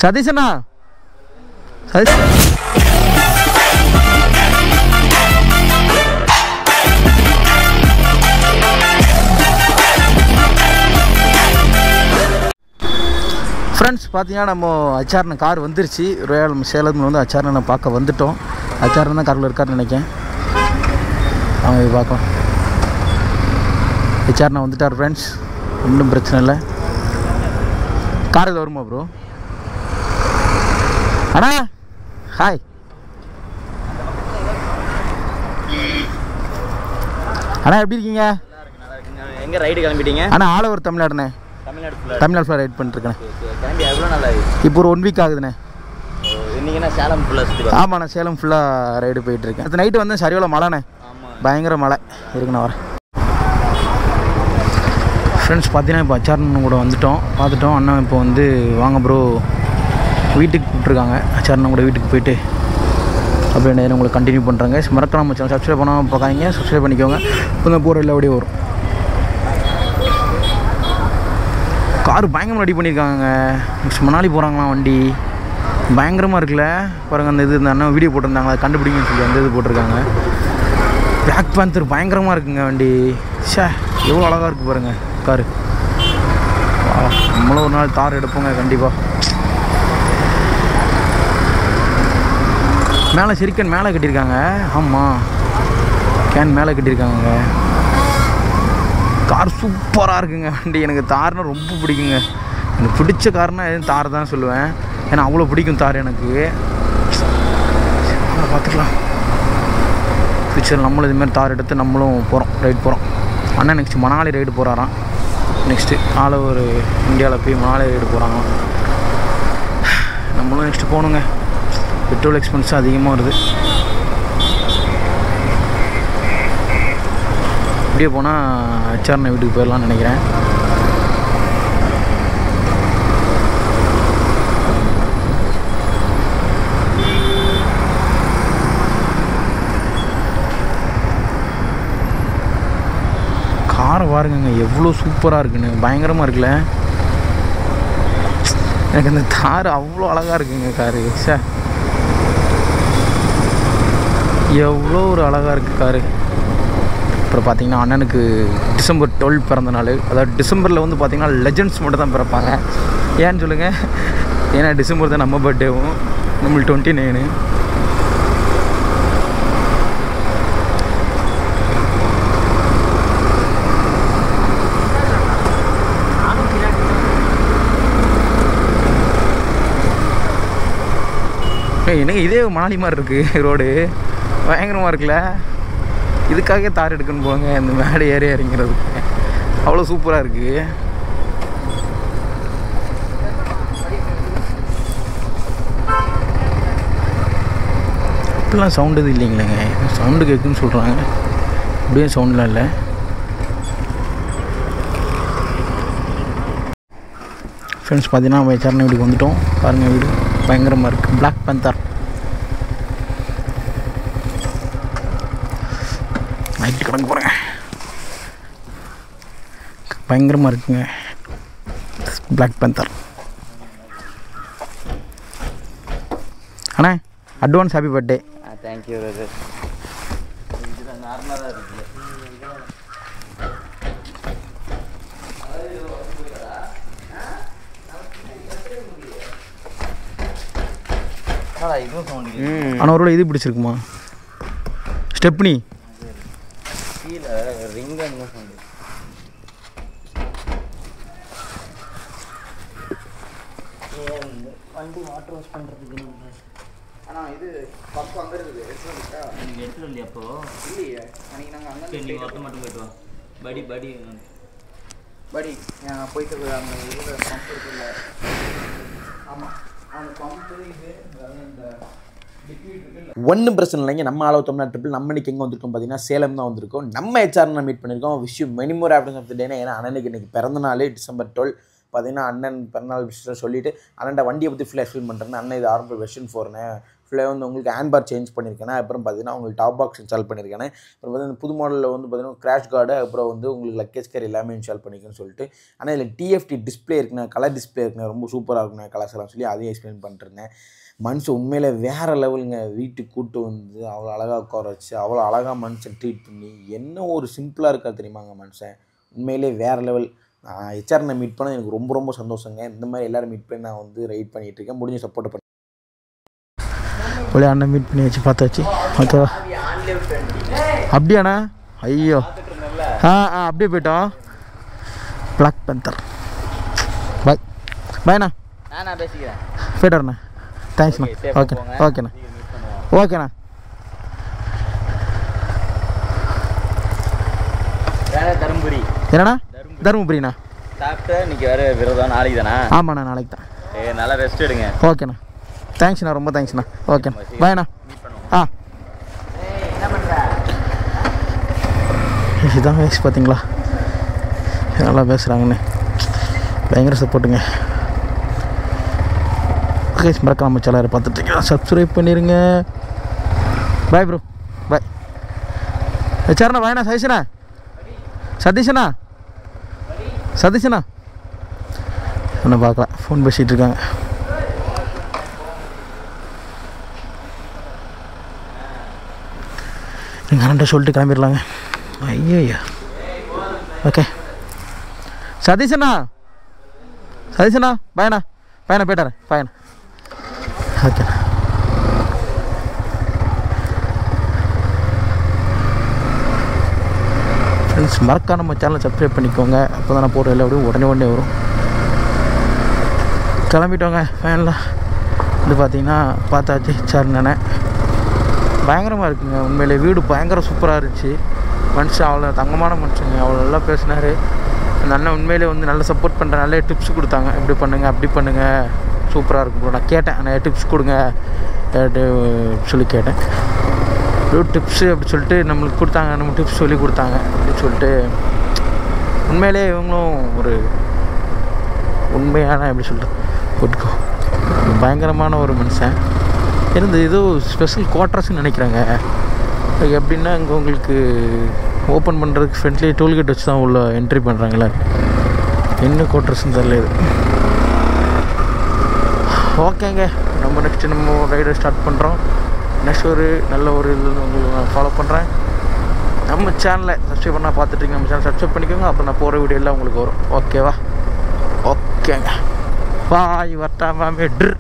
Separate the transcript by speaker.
Speaker 1: சதீஷண்ணா Satish friends பார்த்தீங்கன்னா நம்ம ஹெச்ஆர்ன car வந்துருச்சு சேலத்தில் வந்து ஹெச்ஆர்ன பார்க்க வந்துட்டோம். ஹெச்ஆர்ன தான் காரில் இருக்காருன்னு நினைக்கிறேன். அவங்க போய் பார்க்கலாம். ஹெச்ஆர்ன வந்துட்டார் ஃப்ரெண்ட்ஸ், ஒன்றும் பிரச்சனை இல்லை. கார் இது வருமா ப்ரோ? அண்ணா ஹாய். அண்ணா எப்படி இருக்கீங்க?
Speaker 2: எங்கே ரைடு கிளம்பிட்டீங்க?
Speaker 1: அண்ணா ஆல் ஓவர் தமிழ்நாடுண்ணே. தமிழ்நாடு ஃபுல்லாக ரைட் பண்ணிட்டுருக்கேன்.
Speaker 2: எவ்வளோ நாள் ஆகுது?
Speaker 1: இப்போ ஒரு 1 வீக் ஆகுதுண்ணே.
Speaker 2: இன்னைக்குன்னா சேலம் ஃபுல்லாக சுற்றி?
Speaker 1: ஆமாண்ணா சேலம் ஃபுல்லாக ரைடு போயிட்டுருக்கேன். அது நைட்டு வந்து சரியோல மழைண்ணே, பயங்கர மழை இருக்குண்ணா. வரேன் ஃப்ரெண்ட்ஸ். பார்த்தீங்கன்னா இப்போ ஹெச்ஆர்னு கூட பார்த்துட்டோம். அண்ணா இப்போ வந்து வாங்க ப்ரோ வீட்டுக்கு கூப்பிட்ருக்காங்க. ஹெச்ஆர்னு கூட வீட்டுக்கு போயிட்டு அப்படியே நேரம் உங்களுக்கு கண்டினியூ பண்ணுறாங்க. மறக்காம சேனல் சப்ஸ்கிரைப் பண்ணாமல் பார்க்காதீங்க, சப்ஸ்கிரைப் பண்ணிக்கோங்க. இப்போ போகிற எல்லா வழியும் வரும். கார் பயங்கரமாக ரெடி பண்ணியிருக்காங்க. நெக்ஸ்ட் மணாலி போகிறாங்களாம். வண்டி பயங்கரமாக இருக்குல்ல பாருங்கள். அந்த இந்த அண்ணா வீடியோ போட்டிருந்தாங்க, அதை கண்டுபிடிங்கன்னு சொல்லி அந்த இது போட்டிருக்காங்க. பிளாக் பேந்தர் பயங்கரமாக இருக்குங்க வண்டி. எவ்வளோ அழகாக இருக்குது பாருங்கள் காரு. நம்மளும் ஒரு நாள் தார் எடுப்போங்க கண்டிப்பாக. மேலே சிரிக்கன் மேலே கட்டியிருக்காங்க. ஆமாம் கேன் மேலே கட்டியிருக்காங்க. கார் சூப்பராக இருக்குங்க வண்டி. எனக்கு தார்னா ரொம்ப பிடிக்குங்க. எனக்கு பிடிச்ச கார்னா எதுவும் தார் தான் சொல்லுவேன். ஏன்னா அவ்வளோ பிடிக்கும் தார் எனக்கு. பார்த்துக்கலாம் ஃபியூச்சர் நம்மளும் இதுமாதிரி தார் எடுத்து நம்மளும் போகிறோம், ரைடு போகிறோம். அண்ணன் நெக்ஸ்ட்டு மணாலி ரைடு போகிறாராம். நெக்ஸ்ட்டு ஆல் ஓவர் இந்தியாவில் போய் மணாலி ரைடு போகிறாங்களாம். நம்மளும் நெக்ஸ்ட்டு போகணுங்க. பெட்ரோல் எக்ஸ்பென்ஸும் அதிகமாக வருது. இப்படியே போனால் ஹெச்ஆர்ன வீட்டுக்கு போயிடலான்னு நினைக்கிறேன். காரை பாருங்க எவ்வளோ சூப்பராக இருக்குன்னு, பயங்கரமாக இருக்குல்ல. எனக்கு அந்த தார் அவ்வளோ அழகாக இருக்குங்க காரு. எவ்வளோ ஒரு அழகாக இருக்குது காரு. அப்புறம் பார்த்திங்கன்னா அண்ணனுக்கு December 12 பிறந்த நாள். அதாவது டிசம்பரில் வந்து பார்த்திங்கன்னா லெஜெண்ட்ஸ் மட்டும் தான் பிறப்பாங்க. ஏன்னு சொல்லுங்கள்? ஏன்னா டிசம்பர் தான் நம்ம பர்த்டேவும், நம்மளுக்கு 29. எனக்கு இதே மணாலி மாதிரி இருக்குது ரோடு, பயங்கரமாக இருக்குல்ல. இதுக்காகவே தார் எடுக்கணும் போங்க இந்த மேடை ஏறி இறங்கிறதுக்கு. அவ்வளோ சூப்பராக இருக்குது. இப்படிலாம் சவுண்டு இது இல்லைங்களேங்க. சவுண்டு கேட்குன்னு சொல்கிறாங்க, அப்படியே சவுண்டெலாம் இல்லை. ஃப்ரெண்ட்ஸ் பார்த்தீங்கன்னா நம்ம ஹெச்ஆர்ன வீட்டுக்கு வந்துவிட்டோம். பாருங்கள் வீடு பயங்கரமாக இருக்குது. பிளாக் பேந்தர் நைட்டு கிடக்கு போகிறேங்க. பயங்கரமாக இருக்குங்க பிளாக் பேந்தர். அண்ணா அட்வான்ஸ் ஹாப்பி பர்த்டே.
Speaker 2: தேங்க்யூ. நார்மலாக தான் இருக்குது.
Speaker 1: ஆனால் ஒரு இது பிடிச்சிருக்குமா ஸ்டெப்னி
Speaker 2: கீழே ரிங் என்ன சவுண்டு? வண்டி வாட்டர் வாஷ் பண்ணுறதுக்கு.
Speaker 1: ஆனால் இது பக்கம் அங்கே இருக்குது
Speaker 2: நீங்கள் எடுத்துகிட்டு இல்லையா? அப்போ
Speaker 1: இல்லையே அன்றைக்கி நாங்கள் அங்கே
Speaker 2: நீங்கள் மட்டும் போய்ட்டு வா. படி
Speaker 1: போய்ட்டு அந்த இதில் பம்ப் இருக்குல்ல. ஆமாம் அந்த பம்ப்பு இது இந்த
Speaker 3: ஒன்றும் பிரச்சனை இல்லைங்க. நம்ம ஆல் ஓவர் தமிழ்நாடு ட்ரிப்பில் நம்ம இன்றைக்கி எங்கே வந்திருக்கோம் பார்த்தீங்கன்னா சேலம் தான் வந்திருக்கோம். நம்ம ஹெச்ஆர்னை மீட் பண்ணியிருக்கோம். Wish you many more happiness of the டேனா. ஏன்னா அண்ணனுக்கு இன்றைக்கி பிறந்த நாள் December 12. பார்த்தீங்கன்னா அண்ணன் பிறநாள் விஷயம் சொல்லிவிட்டு அண்ணன்ட்ட வண்டியை பற்றி ஃபுல்லாக எக்ஸ்பிளைன் பண்ணுறேன். அண்ணன் இது ஆரம்ப வெர்ஷன் 4ண்ணே, ஃபுல்லாக வந்து உங்களுக்கு ஹேண்ட் பார் சேஞ்ச் பண்ணியிருக்கேன். அப்புறம் பார்த்தீங்கன்னா உங்களுக்கு டாப் பாக்ஸ் இன்ஸ்டால் பண்ணியிருக்கேன். அப்புறம் பார்த்தீங்கன்னா புது மாடலில் வந்து பார்த்தீங்கன்னா கிராஷ் கார்டு, அப்புறம் வந்து உங்களுக்கு லக்கேஜ் கேர் எல்லாமே இன்ஸ்டால் பண்ணிக்கன்னு சொல்லிட்டு, ஆனால் இதில் டிஎஃப்டி டிஸ்பிளே இருக்குண்ணே, கலர் டிஸ்பிளே இருக்குண்ணே, ரொம்ப சூப்பராக இருக்குண்ணே கலர்ஸ் எல்லாம் சொல்லி அதையும் எக்ஸ்பிளைன் பண்ணிட்டுருந்தேன். மனுஷன் உண்மையிலே வேறு லெவலுங்க. வீட்டுக்கு கூப்பிட்டு வந்து அவ்வளோ அழகாக உட்கார வச்சு அவ்வளோ அழகாக மனுஷன் ட்ரீட் பண்ணி என்ன ஒரு சிம்பிளாக இருக்காது தெரியுமாங்க மனுஷன். உண்மையிலே வேறு லெவல். ஹெச்ஆர்னை மீட் பண்ண எனக்கு ரொம்ப ரொம்ப சந்தோஷங்க. இந்த மாதிரி எல்லோரும் மீட் பண்ணி நான் வந்து ரைட் பண்ணிகிட்ருக்கேன். முடிஞ்ச சப்போர்ட் பண்ணி
Speaker 1: அண்ணன் மீட் பண்ணி வச்சு பார்த்தாச்சு. ஓகேவா? அப்படியாண்ணா? ஐயோ அப்படியே போயிட்டோம். பிளாக் பேந்தர் பாய் பாய்ண்ணா.
Speaker 2: நான் பேசிக்கிறேன்.
Speaker 1: போய்ட்டு வரண்ணா. தேங்க்ஸ்ண்ணா. ஓகேண்ணா ஓகேண்ணா ஓகேண்ணா.
Speaker 2: தருமபுரி
Speaker 1: என்னண்ணா? தருமபுரிண்ணா.
Speaker 2: சாப்பிட்டு இன்னைக்கு வேறு விரதம், நாளைக்கு தானே?
Speaker 1: ஆமாண்ணா நாளைக்கு தான்.
Speaker 2: நல்லா ரெஸ்ட் எடுங்க.
Speaker 1: ஓகேண்ணா. தேங்க்ஸ்ண்ணா, ரொம்ப தேங்க்ஸ்ண்ணா. ஓகேண்ணா பாய்ண்ணா.
Speaker 2: என்ன பண்ணுற?
Speaker 1: இதுதான் வயசு பார்த்தீங்களா, நல்லா பேசுகிறாங்கண்ணே, பயங்கர சப்போர்ட்டுங்க. கேஸ் மறக்காம சேனலை பார்த்துட்டு சப்ஸ்கிரைப் பண்ணிடுங்க. பாய் ப்ரோ, பாய். சரிண்ணா, பாய்ண்ணா. சதீஷண்ணா, சதீஷண்ணா, சதீஷண்ணா ஒன்றும் பார்க்கலாம், ஃபோன் பேசிகிட்டு இருக்காங்க. நீங்கள் அண்ணன்ட்ட சொல்லிட்டு கிளம்பிடலாங்க. ஐயோ ஓகே. சதீஷண்ணா, சதீஷண்ணா பாய்ண்ணா, பாய்ண்ணா போய்ட்டாரேன், பாய்ண்ணா. ஓகே. ஃப்ரெண்ட்ஸ், மறக்காம நம்ம சேனலை சப்ஸ்கிரைப் பண்ணிக்கோங்க. அப்போ தான் நான் போடுற எல்லா வீடியோ உடனே வரும். கிளம்பிட்டோங்க ஃபைனலாக. இது பார்த்தீங்கன்னா பார்த்தாச்சு சார்ண்ணே. பயங்கரமாக இருக்குங்க உண்மையிலே. வீடு பயங்கர சூப்பராக இருந்துச்சு. மனுஷன் அவ்வளோ தங்கமான மனுஷங்க, அவ்வளோ நல்லா பேசினார். அந்த அண்ணன் உண்மையிலே வந்து நல்லா சப்போர்ட் பண்ணுற, நல்ல டிப்ஸ் கொடுத்தாங்க. இப்படி பண்ணுங்கள், அப்படி பண்ணுங்கள், சூப்பராக இருக்கும் ப்ரோ. நான் கேட்டேன், நிறைய டிப்ஸ் கொடுங்க சொல்லி கேட்டேன். டிப்ஸு அப்படி சொல்லிட்டு நம்மளுக்கு கொடுத்தாங்க, நம்ம டிப்ஸ் சொல்லி கொடுத்தாங்க அப்படின்னு சொல்லிட்டு. உண்மையிலே இவங்களும் ஒரு உண்மையான எப்படி சொல்லிட்டு போட்டுக்கோ பயங்கரமான ஒரு மனுஷன் இருந்து. ஏதோ ஸ்பெஷல் குவார்ட்டர்ஸ்ன்னு நினைக்கிறாங்க. எப்படின்னா இங்கே உங்களுக்கு ஓப்பன் பண்ணுறதுக்கு ஃப்ரெண்ட்லி டோல்கேட் வச்சு தான் உள்ள என்ட்ரி பண்ணுறாங்களே, என்ன குவார்ட்டர்ஸ்ன்னு தெரியல இது. ஓகேங்க, நம்ம நெக்ஸ்ட்டு நம்ம ரைடை ஸ்டார்ட் பண்ணுறோம். நெக்ஸ்ட் ஒரு நல்ல ஒரு இது உங்களுக்கு நான் ஃபாலோ பண்ணுறேன். நம்ம சேனலை சப்ஸ்கிரைப் பண்ணால் பார்த்துட்ருக்கீங்க, நம்ம சேனல் சப்ஸ்கிரைப் பண்ணிக்கோங்க. அப்போ நான் போகிற வீடியோ எல்லாம் உங்களுக்கு வரும். ஓகேவா? ஓகேங்க, பாய். வரட்டா மேட்ரு.